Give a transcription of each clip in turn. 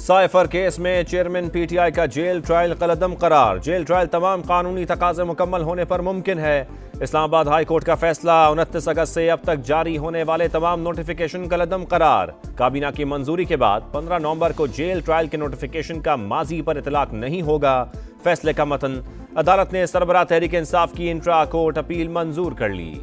Cipher case में chairman PTI का jail trial कलअदम करार। जेल ट्रायल तमाम कानूनी तकाजे मुकम्मल होने पर मुमकिन है। इस्लामाबाद हाई कोर्ट का फैसला 29 अगस्त से अब तक जारी होने वाले तमाम नोटिफिकेशन कलअदम करार। काबीना की मंजूरी के बाद 15 नवंबर को जेल ट्रायल के नोटिफिकेशन का माजी पर इतलाक नहीं होगा। फैसले का मतन अदालत ने सरबराह तहरीक इंसाफ की इंट्रा कोर्ट अपील मंजूर कर ली।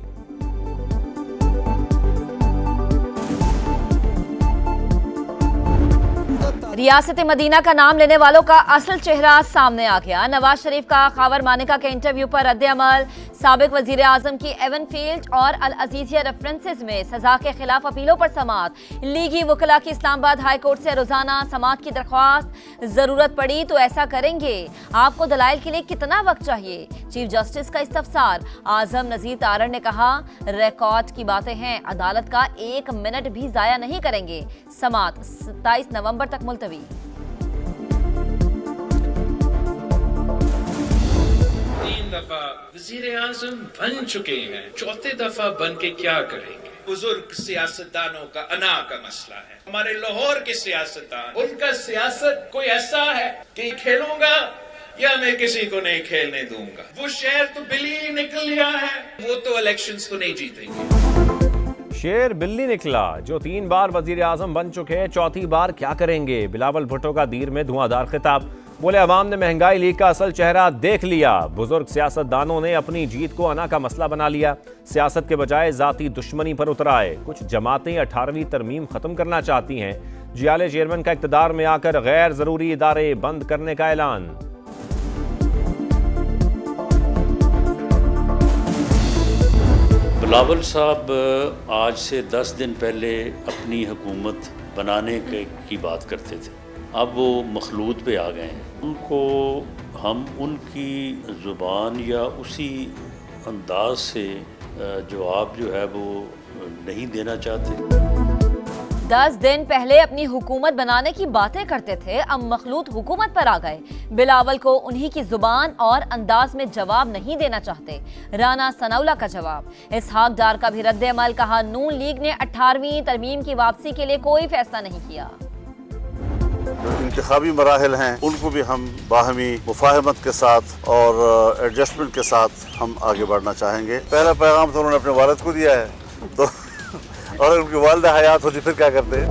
रियासत मदीना का नाम लेने वालों का असल चेहरा सामने आ गया। नवाज शरीफ का खावर मानिका के इंटरव्यू पर रद्द-ए-अमल, साबिक वजीर आजम की एवन फील्ड और अल अजीजिया रेफरेंसेस में सजा के खिलाफ अपीलों पर समाअत। लीगी वकला की इस्लामाबाद हाई कोर्ट से रोजाना समाअत की दरख्वास्त। जरूरत पड़ी तो ऐसा करेंगे। आपको दलाइल के लिए कितना वक्त चाहिए? चीफ जस्टिस का इस्तफसार। आजम नजीर तारड़ ने कहा, रिकॉर्ड की बातें हैं, अदालत का 1 मिनट भी जाया नहीं करेंगे। समाअत 27 नवंबर तक मुलतवी। 3 दफा वजीर आजम बन चुके हैं, 4थे दफा बन के क्या करेंगे? बुजुर्ग सियासतदानों का अना का मसला है। हमारे लाहौर के सियासतदान, उनका सियासत कोई ऐसा है कि खेलूंगा या मैं किसी को नहीं खेलने दूंगा। वो शहर तो बिल्ली निकल लिया है, वो तो इलेक्शंस तो नहीं जीतेंगे। शेर बिल्ली निकला। जो 3 बार वजीर आजम बन चुके हैं, 4थी बार क्या करेंगे? बिलावल भुट्टो का दीर में धुआंधार खिताब। बोले, अवाम ने महंगाई लीग का असल चेहरा देख लिया। बुजुर्ग सियासतदानों ने अपनी जीत को अना का मसला बना लिया। सियासत के बजाय जाती दुश्मनी पर उतर आए। कुछ जमातें 18वीं तरमीम खत्म करना चाहती हैं। जियाले चेयरमैन का इक़्तिदार में आकर गैर जरूरी इदारे बंद करने का ऐलान। बिलावल साहब आज से 10 दिन पहले अपनी हुकूमत बनाने की बात करते थे, अब वो मखलूत पे आ गए हैं। उनको हम उनकी ज़ुबान या उसी अंदाज से जवाब जो है वो नहीं देना चाहते। 10 दिन पहले अपनी हुकूमत बनाने की बातें करते थे, अब मखलूत हुकूमत पर आ गए। बिलावल को उन्हीं की जुबान और अंदाज में जवाब नहीं देना चाहते। राना सनाउल्लाह का जवाब। इसहाक डार का भी रद्द-ए-अमल। कहा, नून लीग ने 18वीं तरमीम की वापसी के लिए कोई फैसला नहीं किया। जो इंतखाबी मराहिल हैं उनको भी हम बाहमी मुफाहमत के साथ और एडजस्टमेंट के साथ हम आगे बढ़ना चाहेंगे। पहला पैगाम तो उन्होंने अपने वालिद को दिया है, तो और उनकी वालिदा हयात होती फिर क्या करते हैं।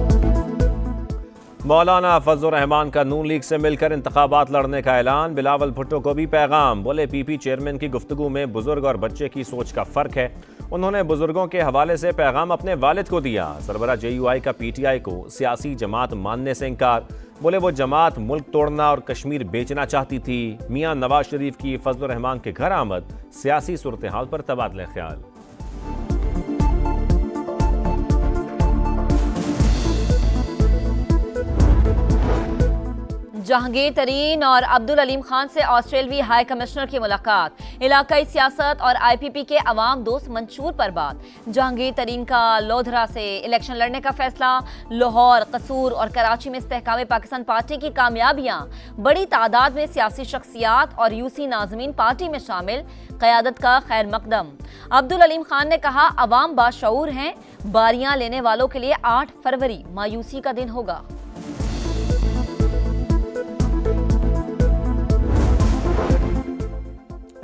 मौलाना फजलुर रहमान का नून लीग से मिलकर इंतखाबात लड़ने का ऐलान। बिलावल भुट्टो को भी पैगाम। बोले, पीपी चेयरमैन की गुफ्तगू में बुजुर्ग और बच्चे की सोच का फर्क है। उन्होंने बुजुर्गों के हवाले से पैगाम अपने वालिद को दिया। सरबरा JUI का PTI को सियासी जमात मानने से इनकार। बोले, वो जमात मुल्क तोड़ना और कश्मीर बेचना चाहती थी। मियां नवाज शरीफ की फजलुर रहमान के घर आमद सियासी सूरत हाल पर तबादला ख्याल। जहांगीर तरीन और अब्दुल अलीम खान से ऑस्ट्रेलवी हाई कमिश्नर की मुलाकात। इलाकाई सियासत और IPP के अवाम दोस्त मंशूर पर बात। जहांगीर तरीन का लोधरा से इलेक्शन लड़ने का फैसला। लाहौर, कसूर और कराची में इस्तेहकाम पाकिस्तान पार्टी की कामयाबियां। बड़ी तादाद में सियासी शख्सियात और UC नाज़मीन पार्टी में शामिल। क़यादत का खैर मकदम। अब्दुल अलीम खान ने कहा, अवाम बाशऊर हैं। बारियां लेने वालों के लिए 8 फरवरी मायूसी का दिन होगा।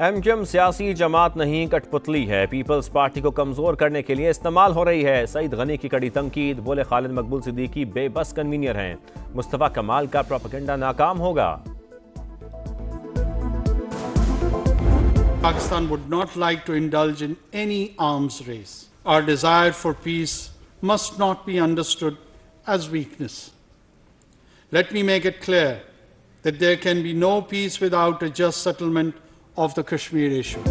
MQM सियासी जमात नहीं, कठपुतली है। पीपल्स पार्टी को कमजोर करने के लिए इस्तेमाल हो रही है। सईद गनी की कड़ी तंकीद। बोले, खालिद मकबूल सिद्दीकी बेबस कन्वीनियर हैं। मुस्तफा कमाल का प्रोपेगेंडा नाकाम होगा। Pakistan would not like to indulge in any arms race. Our desire for peace must not be understood as weakness. Let me make it clear that there can be no peace without a just settlement of the Kashmir issue.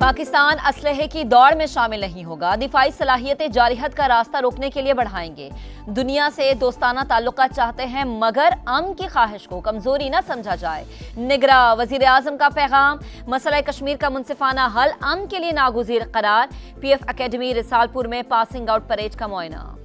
Pakistan असलहे की दौड़ में शामिल नहीं होगा। दिफाई सलाहियतें जारिहत का रास्ता रोकने के लिए बढ़ाएंगे। दुनिया से दोस्ताना ताल्लुकात चाहते हैं, मगर अमन की ख्वाहिश को कमजोरी न समझा जाए। निगरा वजीर आजम का पैगाम। मसला कश्मीर का मुनसिफाना हल अमन के लिए नागुज़ीर करार। PF अकेडमी रिसालपुर में पासिंग आउट परेड का मुआयना।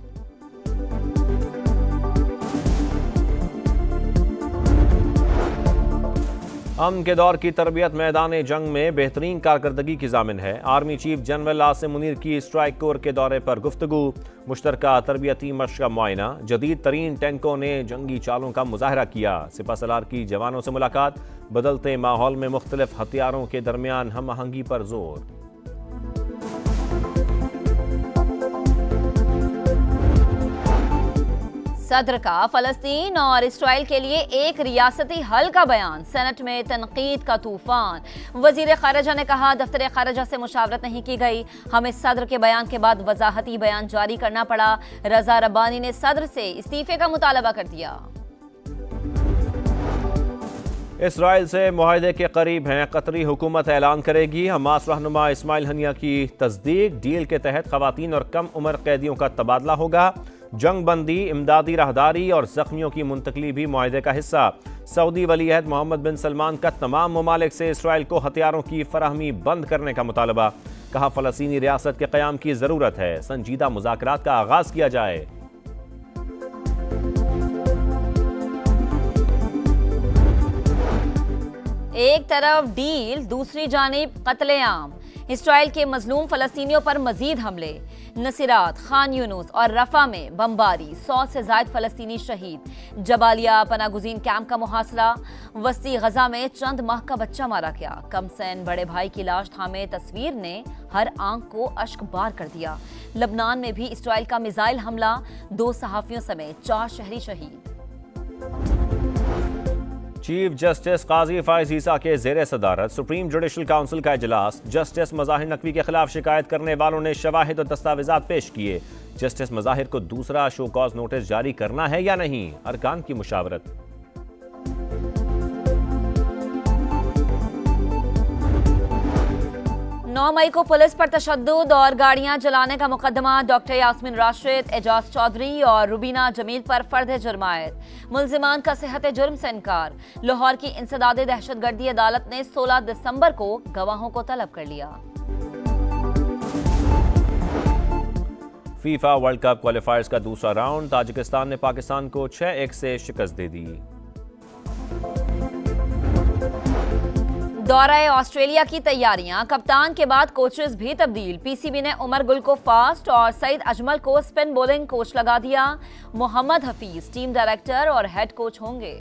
अमन के दौर की तरबियत मैदान जंग में बेहतरीन कारकर्दगी की जामिन है। Army chief general Asim Munir की स्ट्राइक कोर के दौरे पर गुफ्तगू, मुश्तरका तरबियती मशक का मुआयना, जदीद तरीन टैंकों ने जंगी चालों का मुजाहरा किया। सिपह सलार की जवानों से मुलाकात, बदलते माहौल में मुख्तलिफ हथियारों के दरमियान हम आहंगी पर जोर। सदर का फलस्तीन और इसराइल के लिए एक रियासती हल का बयान, सेनेट में तनकीद का तूफान। वजीर खारजा ने कहा, दफ्तर खारजा से मुशावरत नहीं की गई, हमें सदर के बयान के बाद वजाहती बयान जारी करना पड़ा। रजा रब्बानी ने सदर से इस्तीफे का मुतालबा कर दिया। इसराइल से मुआहदे के करीब हैं, कतरी हुकूमत ऐलान करेगी। हमास रहनुमा इस्माइल हनिया की तस्दीक, डील के तहत खवातीन और कम उम्र कैदियों का तबादला होगा। जंग बंदी, इमदादी राहदारी और जख्मियों की मुंतकली भी मुआहदे का हिस्सा। सऊदी वलीअहद मोहम्मद बिन सलमान का तमाम ममालिक से इसराइल को हथियारों की फराहमी बंद करने का मुतालबा। कहा, फलस्तीनी रियासत के क़याम की ज़रूरत है, संजीदा मुज़ाकरात का आगाज़ किया जाए। एक तरफ डील, दूसरी जानिब कत्लेआम। इसराइल के मजलूम फलस्तीनियों पर मजीद हमले। नसीरात, खान यूनुस और रफा में बमबारी, 100 से ज्यादा फलस्तीनी शहीद। जबालिया पनागुजीन कैंप का मुहासरा। वस्ती गजा में चंद माह का बच्चा मारा गया। कमसैन बड़े भाई की लाश थामे तस्वीर ने हर आंख को अश्क बार कर दिया। लबनान में भी इसराइल का मिसाइल हमला, 2 सहाफियों समेत 4 शहरी शहीद। चीफ जस्टिस काजी फायज ईसा के ज़ेरे सदारत सुप्रीम जुडिशल काउंसिल का इजलास। जस्टिस मज़ाहिर नकवी के खिलाफ शिकायत करने वालों ने शवाहिद और दस्तावेजात पेश किए। जस्टिस मज़ाहिर को दूसरा शो कॉज नोटिस जारी करना है या नहीं, अरकान की मुशावरत। 9 मई को पुलिस पर तशद्दुद और गाड़ियां जलाने का मुकदमा। डॉक्टर यास्मीन राशिद, एजाज चौधरी और रुबीना जमील पर फर्द जुर्मायत। मुल्जिमान का सेहत जुर्म से इनकार। लाहौर की इंसदादे दहशतगर्दी अदालत ने 16 दिसंबर को गवाहों को तलब कर लिया। फीफा वर्ल्ड कप क्वालिफायर्स का दूसरा राउंड, ताजिकिस्तान ने पाकिस्तान को 6-1 से शिकस्त दे दी। दौरा ऑस्ट्रेलिया की तैयारियां, कप्तान के बाद कोचेस भी तब्दील। पीसीबी ने उमर गुल को फास्ट और सईद अजमल को स्पिन बॉलिंग कोच लगा दिया। मोहम्मद हफीज टीम डायरेक्टर और हेड कोच होंगे।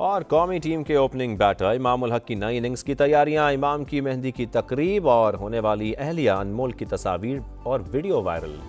और कौमी टीम के ओपनिंग बैटर इमाम उल हक की नई इनिंग्स की तैयारियां, इमाम की मेहंदी की तकरीब और होने वाली अहलिया अनमोल की तस्वीर और वीडियो वायरल।